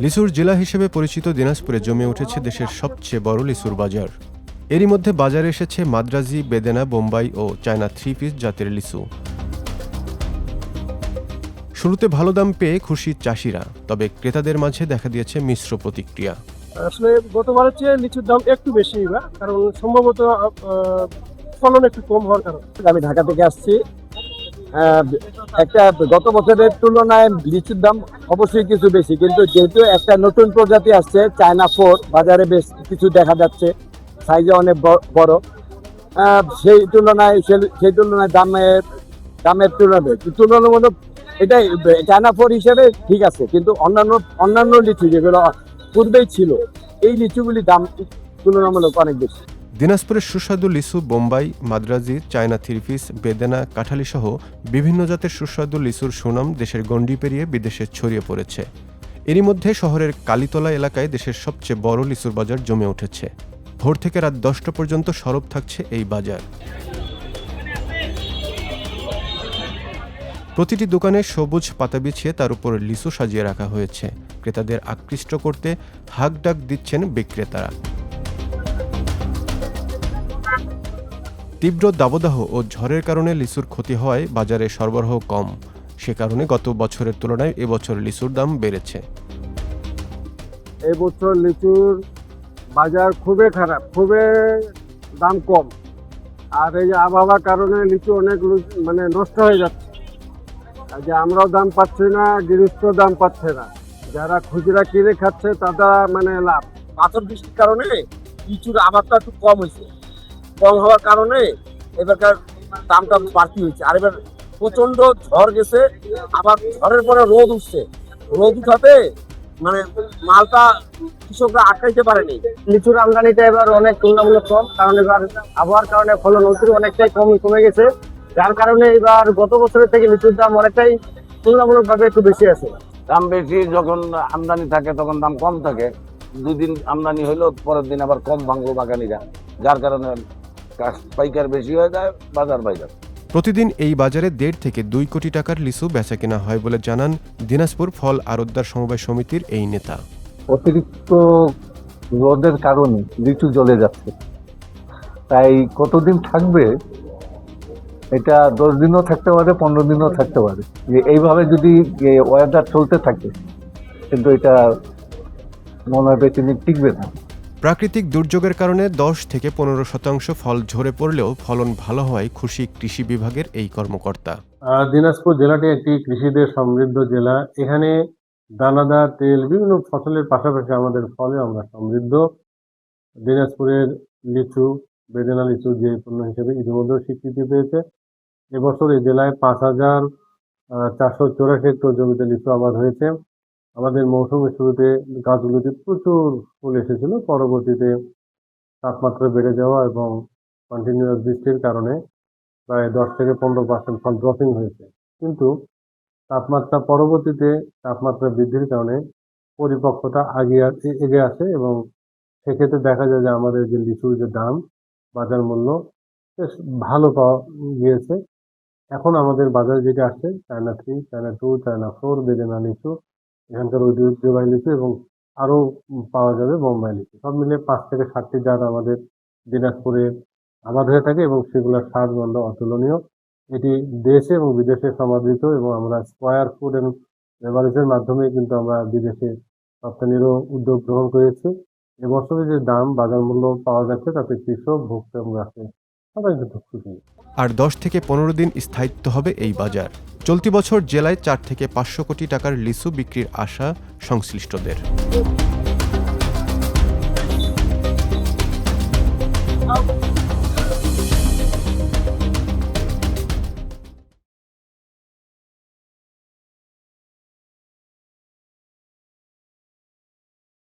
লিচুর জেলা হিসেবে পরিচিত দিনাজপুরে জমে উঠেছে দেশের সবচেয়ে বড় লিচুর বাজার। এরই মধ্যে বাজারে এসেছে মাদ্রাজি, বেদেনা, বোম্বাই ও চায়না 3 পিস জাতের লিচু। শুরুতে ভালো দাম পেয়ে খুশি চাষিরা, তবে ক্রেতাদের মাঝে দেখা দিয়েছে মিশ্র প্রতিক্রিয়া। আসলে গতবারের চেয়ে লিচুর দাম একটু বেশি, কারণ সম্ভবত ফলন একটু কম হওয়ার কারণে। আমি ঢাকা থেকে আসছি। একটা গত বছরের তুলনায় লিচুর দাম অবশ্যই কিছু বেশি, কিন্তু যেহেতু একটা নতুন প্রজাতি আসছে চায়না 4, বাজারে বেশ কিছু দেখা যাচ্ছে, সাইজে অনেক বড়। সেই তুলনায় দামের তুলনামূলক এটাই চায়না 4 হিসেবে ঠিক আছে, কিন্তু অন্যান্য লিচু যেগুলো পূর্বেই ছিল, এই লিচুগুলির দাম তুলনামূলক অনেক বেশি। দিনাজপুরের সুস্বাদু লিচু বোম্বাই, মাদ্রাজি, চায়না 3 পিস, বেদেনা, কাঁঠালি সহ বিভিন্ন জাতের সুস্বাদু লিচুর সুনাম দেশের গণ্ডি পেরিয়ে বিদেশে ছড়িয়ে পড়েছে। এরই মধ্যে শহরের কালীতলা এলাকায় দেশের সবচেয়ে বড় লিচুর বাজার জমে উঠেছে। ভোর থেকে রাত 10টা পর্যন্ত সরব থাকছে এই বাজার। প্রতিটি দোকানে সবুজ পাতা বিছিয়ে তার উপর লিচু সাজিয়ে রাখা হয়েছে। ক্রেতাদের আকৃষ্ট করতে হাঁক ডাক দিচ্ছেন বিক্রেতারা। তীব্র দাবদাহ ও ঝড়ের কারণে লিচুর ক্ষতি হওয়ায় বাজারে সরবরাহ কম। সে কারণে গত বছরের তুলনায় এবছর লিচুর দাম বেড়েছে। এই বছর লিচুর বাজার খুবই খারাপ, খুবই দাম কম। আর এই যে আবহাওয়ার কারণে লিচু অনেক নষ্ট হয়ে যাচ্ছে। আর যে আমরাও দাম পাচ্ছি না, গৃহস্থ দাম পাচ্ছে না, যারা খুচরা কিনে খাচ্ছে তারা লাভ। পাথর বৃষ্টির কারণে লিচুর আবাদটা একটু কম হয়েছে। কম হওয়ার কারণে এবারকার দামটা বাড়তি হয়েছে। আর এবার প্রচন্ড ঝড় গেছে, আবার ঝড়ের পরে রোদ উঠছে। রোদ উঠাতে মালটা কৃষকরা আটকাইতে পারেনি। লিচুর আমদানিটা এবার অনেক তুলনামূলক কম, কারণ এবার আবহাওয়ার কারণে ফলন অনেকটাই কমে গেছে, যার কারণে এবার গত বছরের থেকে লিচুর দাম অনেকটাই তুলনামূলকভাবে একটু বেশি আছে। দাম বেশি যখন আমদানি থাকে তখন দাম কম থাকে। দুদিন আমদানি হইলো, পরের দিন আবার কম ভাঙলো বাগানিরা, যার কারণে পাইকার বেশি হয়ে যায়, বাজার পাইকার। প্রতিদিন এই বাজারে 1.5 থেকে 2 কোটি টাকার লিচু বেচাকেনা হয় বলে জানান দিনাজপুর ফল আড়তদার সমবায় সমিতির এই নেতা। অতিরিক্ত রোদের কারণে লিচু জ্বলে যাচ্ছে, তাই কতদিন থাকবে এটা 10 দিনও থাকতে পারে, 15 দিনও থাকতে পারে। যে এইভাবে যদি ওয়েদার চলতে থাকে, কিন্তু এটা মনে হয় বেশি দিন টিকবে না। প্রাকৃতিক দুর্যোগের কারণে 10 থেকে 15% ফল ঝরে পড়লেও ফলন ভালো হওয়ায় খুশি কৃষি বিভাগের এই কর্মকর্তা। দিনাজপুর জেলাটি একটি কৃষিতে সমৃদ্ধ জেলা। এখানে দানাদার, তেল, বিভিন্ন ফসলের পাশাপাশি আমাদের ফলে আমরা সমৃদ্ধ। দিনাজপুরের লিচু, বেদেনা লিচু যে পণ্য হিসেবে ইতিমধ্যে স্বীকৃতি পেয়েছে। এবছর এই জেলায় 5,484 হেক্টর জমিতে লিচু আবাদ হয়েছে। আমাদের মৌসুমের শুরুতে গাছগুলোতে প্রচুর ফুল এসেছিল, পরবর্তীতে তাপমাত্রা বেড়ে যাওয়া এবং কন্টিনিউয়াস বৃষ্টির কারণে প্রায় 10 থেকে 15% ফল ড্রপিং হয়েছে। কিন্তু পরবর্তীতে তাপমাত্রা বৃদ্ধির কারণে পরিপক্কতা এগিয়ে আসে এবং সেক্ষেত্রে দেখা যায় যে আমাদের যে লিচুর যে দাম, বাজার মূল্য বেশ ভালো পাওয়া গিয়েছে। এখন আমাদের বাজারে যেটা আসছে চায়না 3, চায়না 2, চায়না 4, বেদেনা লিচু, এখানকার ঐতিহ্যবাহী লিচু, এবং আরও পাওয়া যাবে বোম্বাই লিচু। সব মিলে 5 থেকে 7টি জাত আমাদের দিনাজপুরে আবাদ হয়ে থাকে এবং সেগুলোর স্বাদ গন্ধ অতুলনীয়। এটি দেশে এবং বিদেশে সমাদৃত এবং আমরা স্কয়ার ফুড এবং বেভারেজের মাধ্যমে কিন্তু আমরা বিদেশে রপ্তানিরও উদ্যোগ গ্রহণ করেছি। এবছরে যে দাম, বাজার মূল্য পাওয়া যাচ্ছে, তাতে কৃষক, ভোক্তা এবং রাষ্ট্র সবাই কিন্তু খুশি। আর 10 থেকে 15 দিন স্থায়িত্ব হবে এই বাজার। চলতি বছর জেলায় 4 থেকে 500 কোটি টাকার লিচু বিক্রির আশা সংশ্লিষ্টদের।